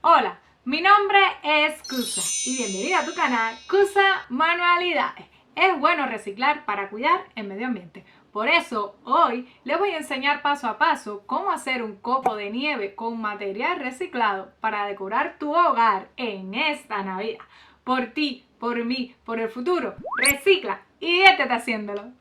Hola, mi nombre es Cusa y bienvenida a tu canal Cusa Manualidades. Es bueno reciclar para cuidar el medio ambiente. Por eso hoy les voy a enseñar paso a paso cómo hacer un copo de nieve con material reciclado para decorar tu hogar en esta Navidad. Por ti, por mí, por el futuro, recicla y diviértete haciéndolo.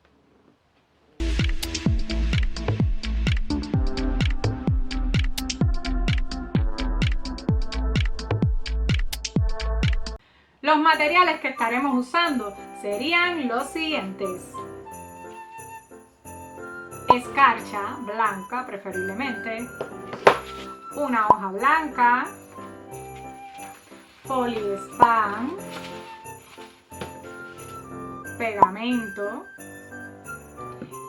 Los materiales que estaremos usando serían los siguientes: escarcha blanca preferiblemente, una hoja blanca, poliespan, pegamento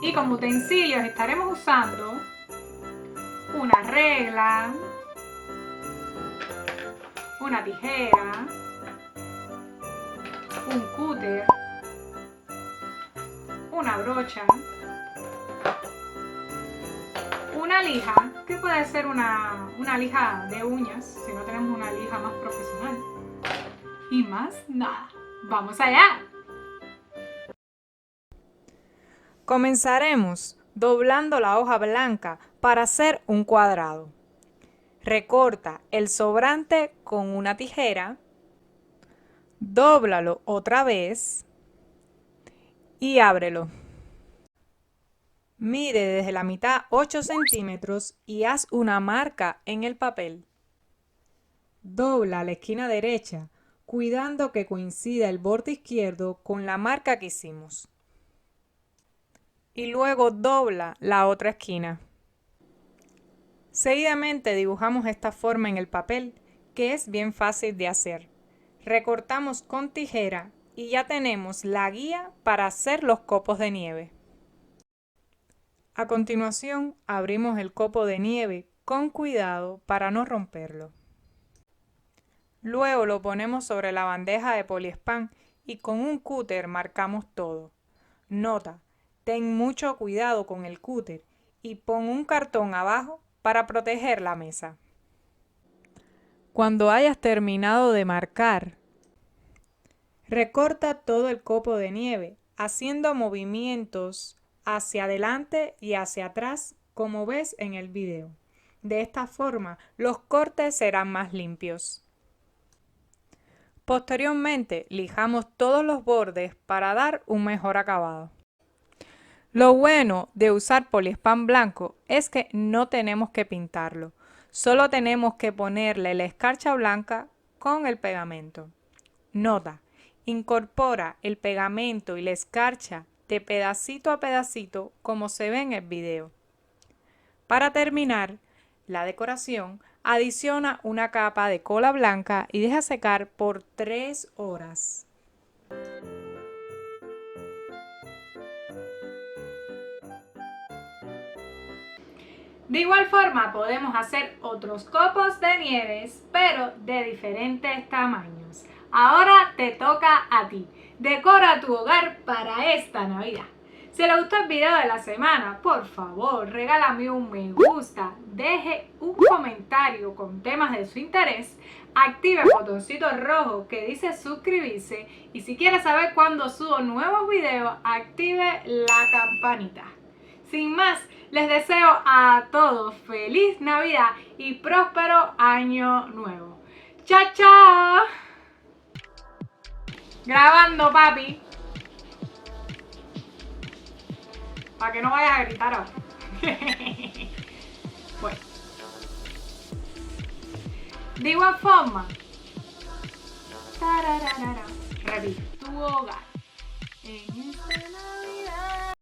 y como utensilios estaremos usando una regla, una tijera, un cúter, una brocha, una lija, que puede ser una lija de uñas si no tenemos una lija más profesional, y más nada. ¡Vamos allá! Comenzaremos doblando la hoja blanca para hacer un cuadrado. Recorta el sobrante con una tijera, dóblalo otra vez y ábrelo. Mide desde la mitad 8 centímetros y haz una marca en el papel. Dobla la esquina derecha, cuidando que coincida el borde izquierdo con la marca que hicimos. Y luego dobla la otra esquina. Seguidamente dibujamos esta forma en el papel, que es bien fácil de hacer. Recortamos con tijera y ya tenemos la guía para hacer los copos de nieve. A continuación, abrimos el copo de nieve con cuidado para no romperlo. Luego lo ponemos sobre la bandeja de poliespan y con un cúter marcamos todo. Nota: ten mucho cuidado con el cúter y pon un cartón abajo para proteger la mesa. Cuando hayas terminado de marcar, recorta todo el copo de nieve haciendo movimientos hacia adelante y hacia atrás como ves en el video. De esta forma los cortes serán más limpios. Posteriormente lijamos todos los bordes para dar un mejor acabado. Lo bueno de usar poliespan blanco es que no tenemos que pintarlo, solo tenemos que ponerle la escarcha blanca con el pegamento. Nota: incorpora el pegamento y la escarcha de pedacito a pedacito como se ve en el video. Para terminar la decoración, adiciona una capa de cola blanca y deja secar por 3 horas. De igual forma podemos hacer otros copos de nieves, pero de diferentes tamaños. Ahora te toca a ti. Decora tu hogar para esta Navidad. Si le gustó el video de la semana, por favor, regálame un me gusta, deje un comentario con temas de su interés, active el botoncito rojo que dice suscribirse y si quiere saber cuándo subo nuevos videos, active la campanita. Sin más, les deseo a todos feliz Navidad y próspero año nuevo. ¡Chao, chao! Grabando, papi. Para que no vayas a gritar ahora. Bueno. De igual forma. Repite, tu hogar en esta